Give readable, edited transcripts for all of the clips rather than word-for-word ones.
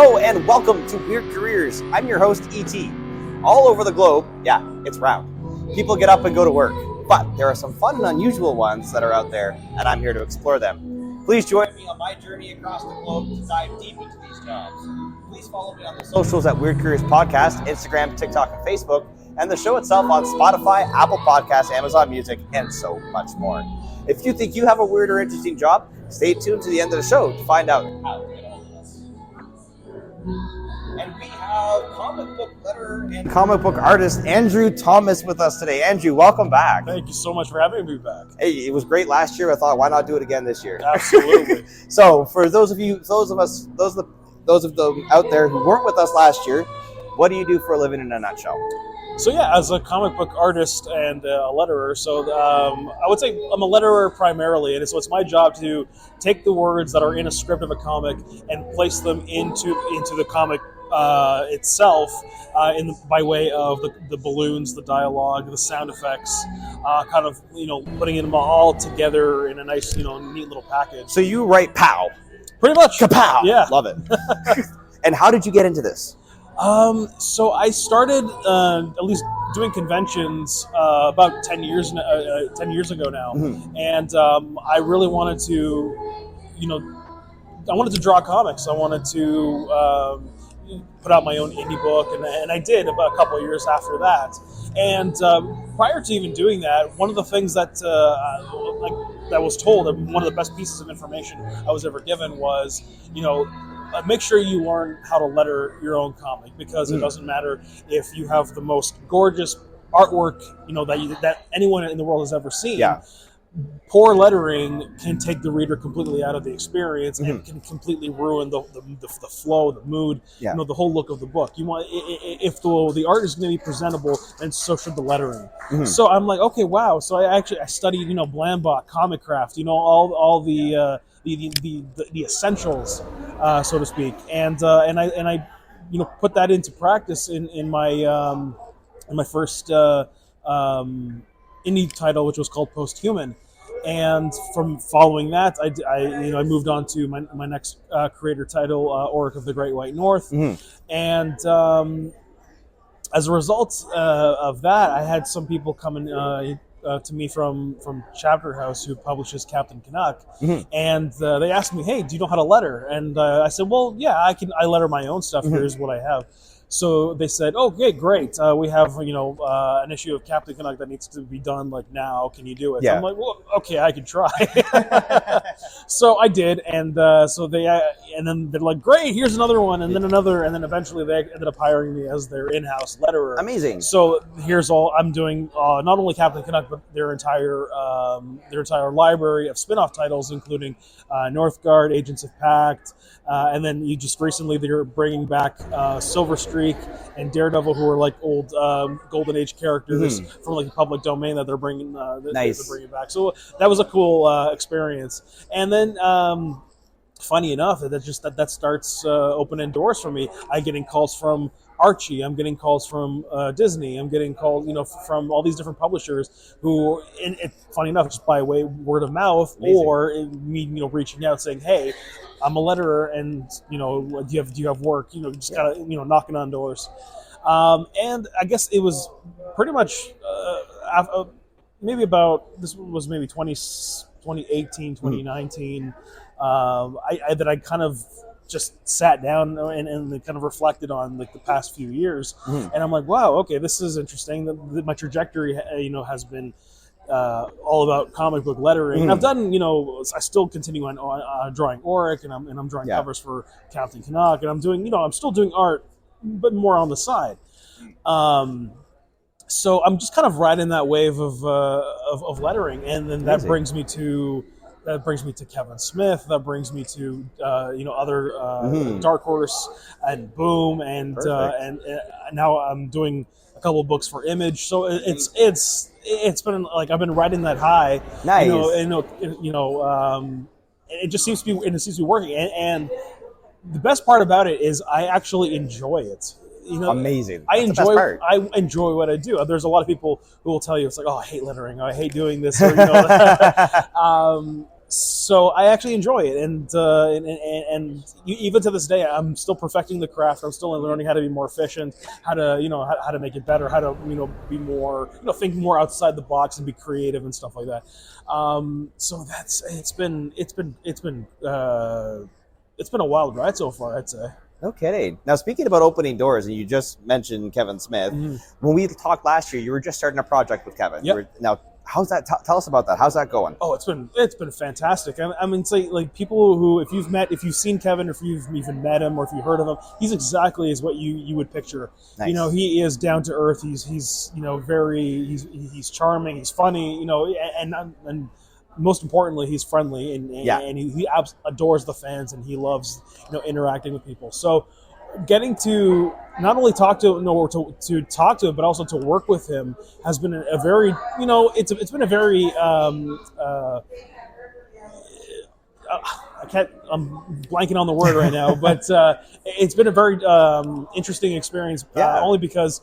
Hello and welcome to Weird Careers. I'm your host, E.T. All over the globe, yeah, it's round. People get up and go to work, but there are some fun and unusual ones that are out there, and I'm here to explore them. Please join me on my journey across the globe to dive deep into these jobs. Please follow me on the socials at Weird Careers Podcast, Instagram, TikTok, and Facebook, and the show itself on Spotify, Apple Podcasts, Amazon Music, and so much more. If you think you have a weird or interesting job, stay tuned to the end of the show to find out how to get a hold of us. And we have comic book letterer and comic book artist Andrew Thomas with us today. Andrew, welcome back. Thank you so much for having me back. Hey, it was great last year. I thought, why not do it again this year? Absolutely. So, for those of them out there who weren't with us last year, what do you do for a living in a nutshell? So yeah, as a comic book artist and a letterer, I would say I'm a letterer primarily, and so it's my job to take the words that are in a script of a comic and place them into the comic itself, by way of the balloons, the dialogue, the sound effects, kind of putting them all together in a nice neat little package. So you write POW. Pretty much. Kapow! Yeah. Love it. And how did you get into this? So I started at least doing conventions about 10 years ago now, Mm-hmm. and I really wanted to, I wanted to draw comics. I wanted to put out my own indie book, and I did about a couple of years after that. And prior to even doing that, one of the things that that was told, one of the best pieces of information I was ever given was, make sure you learn how to letter your own comic, because it doesn't matter if you have the most gorgeous artwork, that anyone in the world has ever seen. Yeah. Poor lettering can take the reader completely out of the experience and can completely ruin the flow, the mood, the whole look of the book. You want, if the art is going to be presentable, then so should the lettering. So I'm like, okay, wow. So I studied, Blambot, Comic Craft, all the essentials, so to speak, and I put that into practice in my first indie title, which was called Posthuman. And from following that, I moved on to my next creator title, Auric of the Great White North. And as a result of that, I had some people coming to me from Chapter House, who publishes Captain Canuck, and they asked me, "Hey, do you know how to letter?" And I said, "Well, yeah, I letter my own stuff. Here's what I have." So they said, "Okay, great. We have an issue of Captain Canuck that needs to be done now. Can you do it?" Yeah. I'm like, "Well, okay, I can try." So I did, and then they're like, "Great, here's another one," and then another, and then eventually they ended up hiring me as their in-house letterer. Amazing. So here's all I'm doing: not only Captain Canuck, but their entire library of spin-off titles, including Northgard, Agents of Pact, and then just recently they're bringing back Silver Streak and Daredevil, who are like old Golden Age characters from the public domain that they're bringing. Nice. They're bringing back. So that was a cool experience. And then, funny enough, that starts opening doors for me. I'm getting calls from Archie. I'm getting calls from Disney. I'm getting calls, from all these different publishers who, funny enough, just by word of mouth. Amazing. Or me, reaching out saying, "Hey, I'm a letterer, and do you have work?" Just kind of knocking on doors. And I guess it was pretty much maybe about, this was maybe 2018, 2019. That I kind of just sat down and kind of reflected on the past few years, and I'm like, wow, okay, this is interesting. My trajectory, has been all about comic book lettering. And I've done, I still continue on drawing Auric, and I'm drawing covers for Captain Canuck, and I'm doing, I'm still doing art, but more on the side. So I'm just kind of riding that wave of lettering, and then that brings me to Kevin Smith. That brings me to other Dark Horse and Boom, and now I'm doing a couple of books for Image. So it's been like I've been riding that high. Nice. It just seems to be working, and the best part about it is I actually enjoy it. Amazing. I enjoy what I do. There's a lot of people who will tell you, it's like, "Oh, I hate lettering. I hate doing this." Or, So I actually enjoy it, and even to this day, I'm still perfecting the craft. I'm still learning how to be more efficient, how to how to make it better, how to be more think more outside the box and be creative and stuff like that. So it's been a wild ride so far, I'd say. No kidding. Now, speaking about opening doors, and you just mentioned Kevin Smith. When we talked last year, you were just starting a project with Kevin. Yep. Now, how's that? Tell us about that. How's that going? Oh, it's been fantastic. I mean, it's like people who, if you've seen Kevin, or if you've even met him, or if you've heard of him, he's exactly as what you would picture. Nice. He is down to earth. He's he's charming. He's funny. And most importantly, he's friendly, and he adores the fans, and he loves interacting with people. So getting to not only talk to talk to him, but also to work with him has been a very it's been a very I'm blanking on the word right now, but it's been a very interesting experience. Only because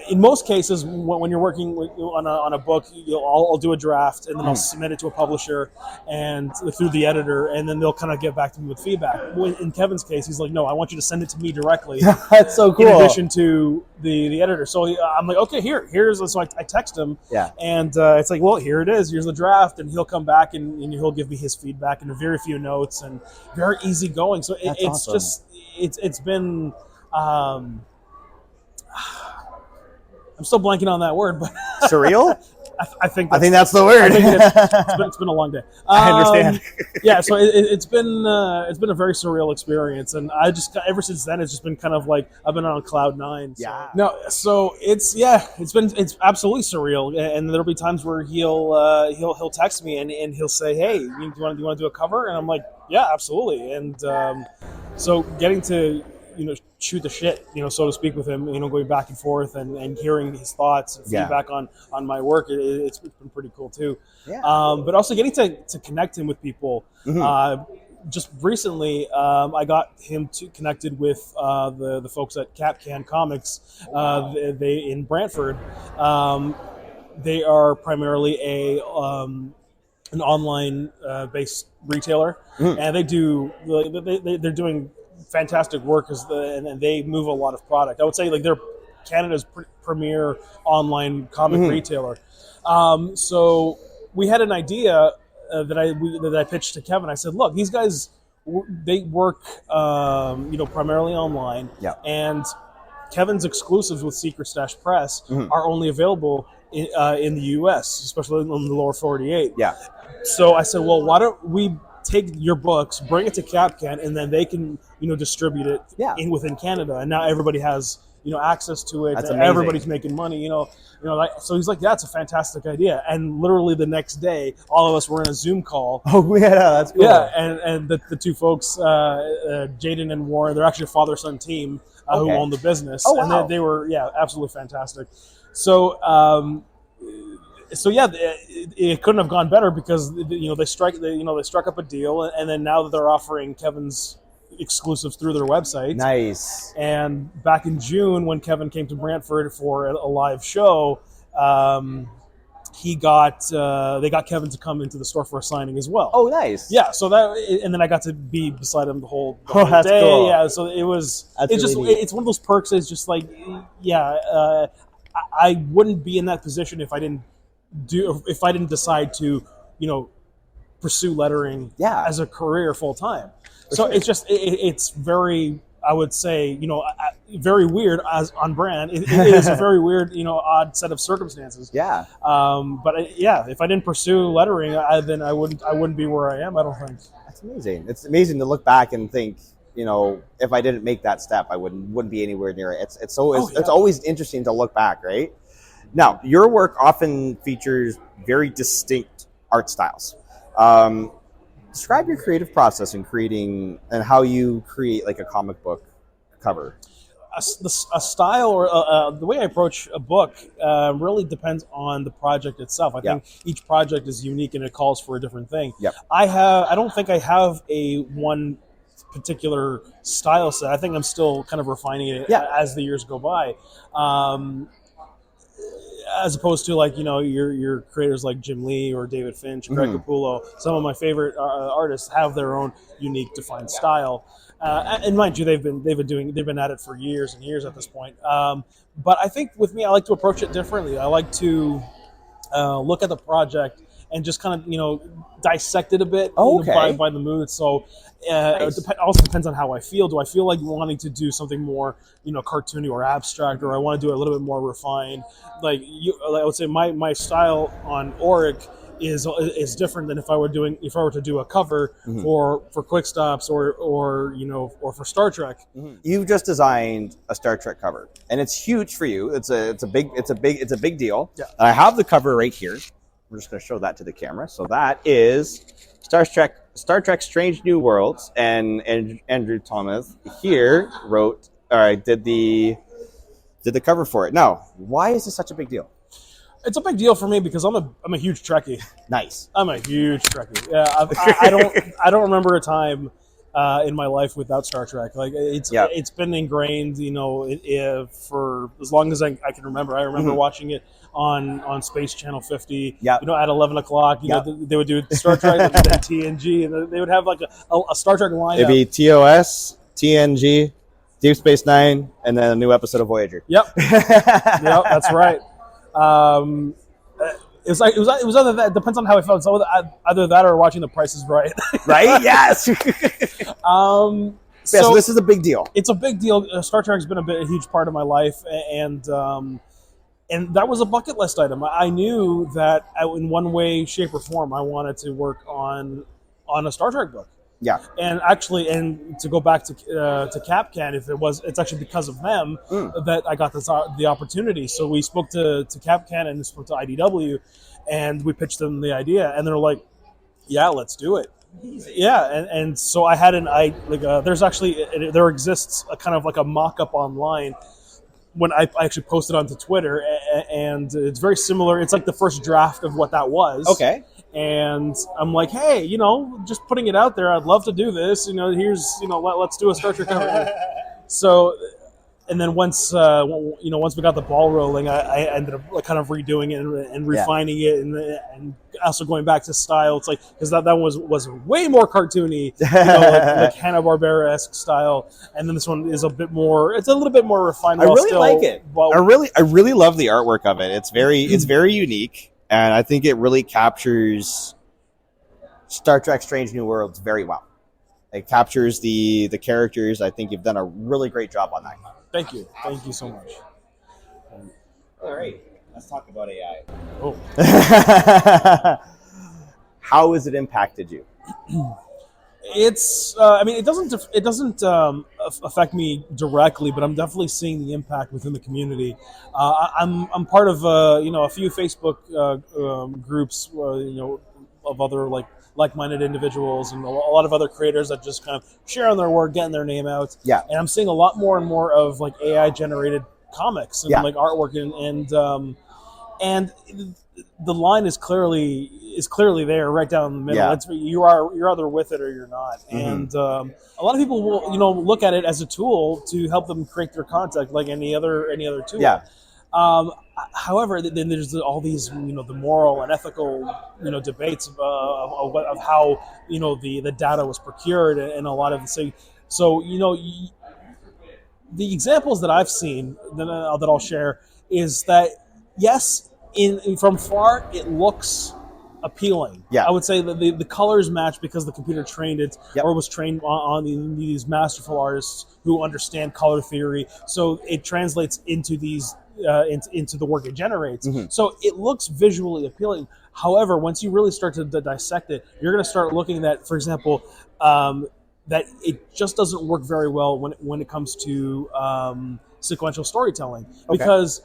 in most cases, when you're working on a book, I'll do a draft, and then I'll submit it to a publisher and through the editor, and then they'll kind of get back to me with feedback. In Kevin's case, he's like, "No, I want you to send it to me directly." That's so cool. In addition to the editor, so I'm like, "Okay, here's." So I text him, and it's like, "Well, here it is. Here's the draft," and he'll come back and he'll give me his feedback and a very few notes, and very easy-going. So it's awesome. It's been. I'm still blanking on that word, but surreal. I think that's the word. It's been a long day. I understand. So it's been a very surreal experience, and I just ever since then it's just been kind of like I've been on cloud nine. So. Yeah. No, so it's absolutely surreal, and there'll be times where he'll text me and he'll say, "Hey, do you want to do a cover?" And I'm like, "Yeah, absolutely." And so getting to shoot the shit, so to speak, with him, going back and forth and hearing his thoughts and feedback on my work, it's been pretty cool too. Yeah. But also getting to connect him with people. Just recently, I got him connected with the folks at Capcan Comics. They in Brantford. They are primarily an online based retailer, and they're doing fantastic work and they move a lot of product. I would say they're Canada's premier online comic retailer. So we had an idea that I pitched to Kevin. I said, "Look, these guys they work primarily online, and Kevin's exclusives with Secret Stash Press are only available in the U.S., especially in the lower 48." So I said, "Well, why don't we take your books, bring it to Capcan, and then they can, distribute it within Canada, and now everybody has, access to it. That's everybody's making money, So he's like, "That's a fantastic idea." And literally the next day, all of us were in a Zoom call. Oh yeah, that's cool. Yeah, and the two folks, Jaden and Warren, they're actually a father-son team who own the business. Oh, wow. And they were absolutely fantastic. So. It couldn't have gone better because they struck up a deal, and then now that they're offering Kevin's exclusives through their website. Nice. And back in June, when Kevin came to Brantford for a live show, they got Kevin to come into the store for a signing as well. Oh, nice. Yeah. So and then I got to be beside him the whole that's day. Cool. Yeah. So it was. It's one of those perks. It's just like, I wouldn't be in that position if I didn't decide to, pursue lettering as a career full time. So it's just it's very, I would say, very weird as on brand. It is a very weird, odd set of circumstances. Yeah. But if I didn't pursue lettering, then I wouldn't be where I am. I don't think. That's amazing. It's amazing to look back and think, if I didn't make that step, I wouldn't be anywhere near it. It's always interesting to look back, right? Now, your work often features very distinct art styles. Describe your creative process in creating and how you create like a comic book cover. A style or the way I approach a book really depends on the project itself. I think each project is unique and it calls for a different thing. Yep. I don't think I have a one particular style set. I think I'm still kind of refining it as the years go by. as opposed to like your creators like Jim Lee or David Finch, Greg Capullo. Some of my favorite artists have their own unique, defined style. And mind you, they've been at it for years and years at this point. But I think with me, I like to approach it differently. I like to look at the project and just kind of dissect it a bit by the mood. So Nice. it also depends on how I feel. Do I feel like wanting to do something more cartoony or abstract, or I want to do it a little bit more refined? Like I would say my style on Auric is different than if I were to do a cover for Quick Stops or for Star Trek. You've just designed a Star Trek cover, and it's huge for you. It's a big deal. Yeah. And I have the cover right here. We're just going to show that to the camera. So that is Star Trek Strange New Worlds, and Andrew Thomas here did the cover for it. Now, why is this such a big deal? It's a big deal for me because I'm a huge Trekkie. Nice. I'm a huge Trekkie. Yeah, I don't remember a time in my life without Star Trek. Like it's been ingrained, for as long as I can remember. I remember watching it on Space Channel 50. Yep. At 11 o'clock. They would do Star Trek and then TNG, and they would have like a Star Trek lineup. It'd be TOS, TNG, Deep Space Nine, and then a new episode of Voyager. Yep. Yep, that's right. It was either that. It depends on how I felt. So either that or watching The Price is Right. Right? Yes. So this is a big deal. It's a big deal. Star Trek's been a huge part of my life, and that was a bucket list item. I knew that in one way, shape, or form, I wanted to work on a Star Trek book. Yeah. And actually, and to go back to Capcan, it's actually because of them that I got the opportunity. So we spoke to Capcan and spoke to IDW, and we pitched them the idea, and they're like, "Yeah, let's do it." Yeah, and so I had there exists a kind of like a mock-up online when I actually posted onto Twitter, and it's very similar. It's like the first draft of what that was. Okay. And I'm like, hey, just putting it out there. I'd love to do this. Here's, let's do a Star Trek cover. So, and then once we got the ball rolling, I ended up kind of redoing it and refining it, and also going back to style. It's like because that was way more cartoony, like Hanna-Barbera-esque style, and then this one is a little bit more refined. I really like it. I really love the artwork of it. It's very unique. And I think it really captures Star Trek Strange New Worlds very well. It captures the characters. I think you've done a really great job on that. Thank you. Thank you so much. All right. Let's talk about AI. Oh. How has it impacted you? It's. It doesn't affect me directly, but I'm definitely seeing the impact within the community. I'm part of a few Facebook groups of other like-minded individuals and a lot of other creators that just kind of sharing their work, getting their name out. Yeah. And I'm seeing a lot more and more of like AI generated comics and like artwork and the line is clearly there, right down the middle. Yeah. You're either with it or you're not. Mm-hmm. And a lot of people will look at it as a tool to help them create their content, like any other tool. Yeah. However, then there's all these the moral and ethical debates of how the data was procured and a lot of so the examples that I've seen that I'll share is that yes. From far, it looks appealing. Yeah. I would say that the colors match because the computer trained it or was trained on these masterful artists who understand color theory. So it translates into these into the work it generates. Mm-hmm. So it looks visually appealing. However, once you really start to dissect it, you're going to start looking at, for example, that it just doesn't work very well when it comes to sequential storytelling because.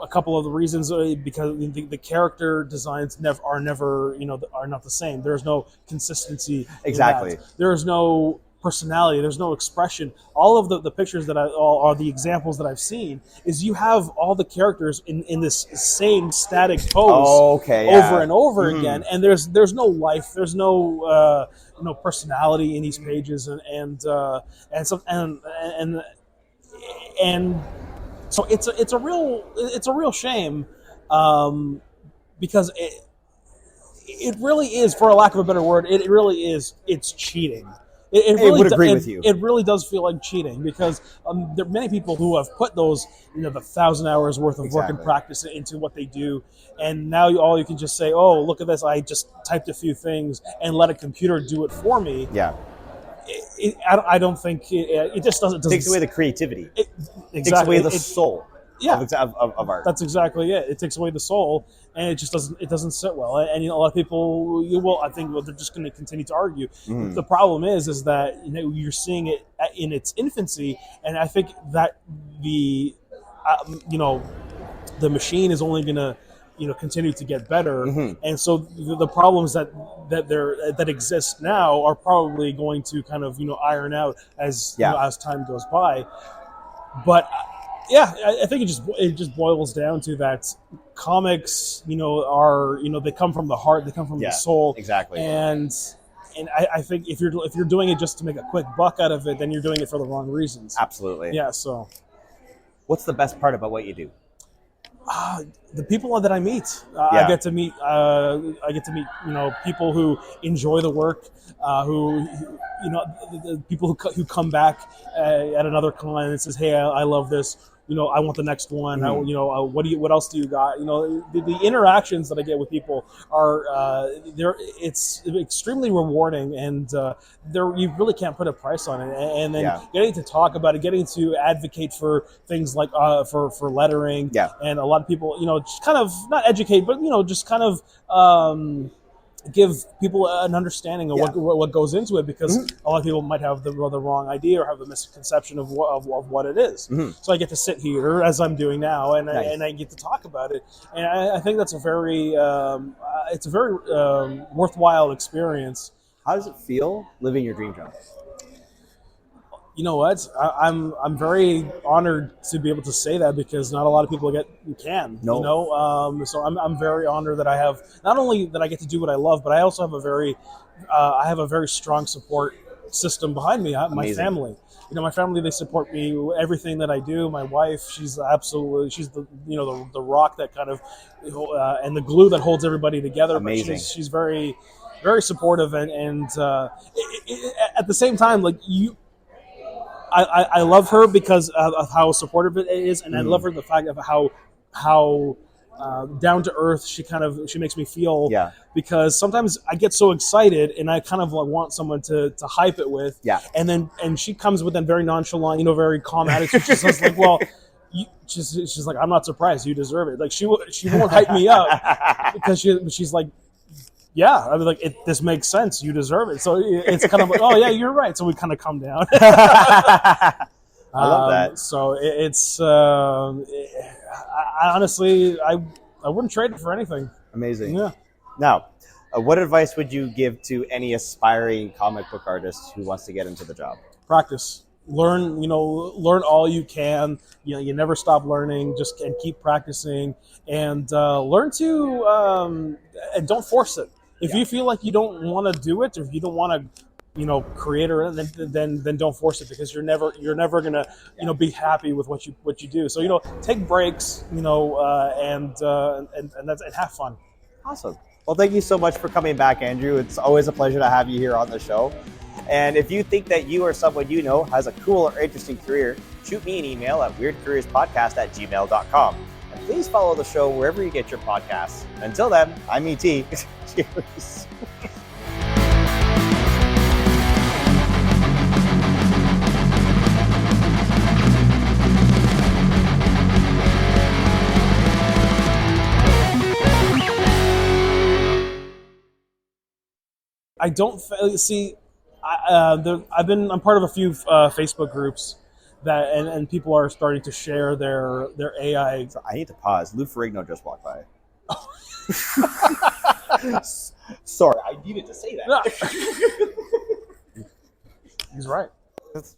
A couple of the reasons because the character designs are not the same. There's no consistency. Exactly. There is no personality. There's no expression. All of the pictures that are the examples that I've seen is you have all the characters in this same static pose over and over again, and there's no life. There's no personality in these pages and So it's a real shame, because it really is, for a lack of a better word, it really is. It's cheating. It really would agree with you. It really does feel like cheating, because there are many people who have put those, the 1,000 hours worth of work and Exactly. practice into what they do, and now all you can just say, "Oh, look at this! I just typed a few things and let a computer do it for me." Yeah. I don't think it just doesn't. It takes away the creativity. It, It takes away the It- soul yeah. of art. That's exactly it. It takes away the soul, and it just doesn't sit well. And a lot of people, I think, they're just going to continue to argue. Mhm. The problem is that you're seeing it in its infancy, and I think that the machine is only going to continue to get better. Mhm. And so the problems that exist now are probably going to kind of iron out as as time goes by. But yeah, I think it just boils down to that comics, are they come from the heart, they come from the soul, Exactly. and I think if you're doing it just to make a quick buck out of it, then you're doing it for the wrong reasons. Absolutely. Yeah. So What's the best part about what you do? the people that I meet, Yeah. I get to meet people who enjoy the work, who the people who come back at another con and says, "Hey, I love this. I want the next one. Mhm. What else do you got?" The interactions that I get with people are it's extremely rewarding, and you really can't put a price on it. And then getting to talk about it, getting to advocate for things like for lettering, and a lot of people, just kind of not educate, but just kind of give people an understanding of what goes into it, because a lot of people might have the wrong idea or have a misconception of what it is. So I get to sit here as I'm doing now, and I get to talk about it, and I think that's a very worthwhile experience. How does it feel living your dream job? You know what? I'm very honored to be able to say that, because not a lot of people can. No. So I'm very honored that I have, not only that I get to do what I love, but I also have a very strong support system behind me. My Amazing. Family. My family, they support me everything that I do. My wife, she's the the rock that kind of and the glue that holds everybody together. Amazing. But she's very, very supportive, and at the same time, like you. I love her because of how supportive it is, and I love her the fact of how down to earth she makes me feel. Yeah. Because sometimes I get so excited and I kind of want someone to hype it with. Yeah. And she comes with that very nonchalant, very calm attitude. She says like, well. She's like, I'm not surprised. You deserve it. Like she won't hype me up because she's like. Yeah, I mean, like this makes sense. You deserve it. So it's kind of like, oh yeah, you're right. So we kind of come down. I love that. So it's I honestly, I wouldn't trade it for anything. Amazing. Yeah. Now, what advice would you give to any aspiring comic book artist who wants to get into the job? Practice. Learn all you can. You never stop learning. Just and keep practicing, and learn to and don't force it. If you feel like you don't want to do it, or if you don't want to, create it, then don't force it, because you're never gonna be happy with what you do. So take breaks, and have fun. Awesome. Well, thank you so much for coming back, Andrew. It's always a pleasure to have you here on the show. And if you think that you or someone you know has a cool or interesting career, shoot me an email at weirdcareerspodcast@gmail.com. And please follow the show wherever you get your podcasts. Until then, I'm E.T. Cheers. I don't see. I'm part of a few Facebook groups that, and people are starting to share their AI. So I need to pause. Lou Ferrigno just walked by. Sorry, I needed to say that. He's right.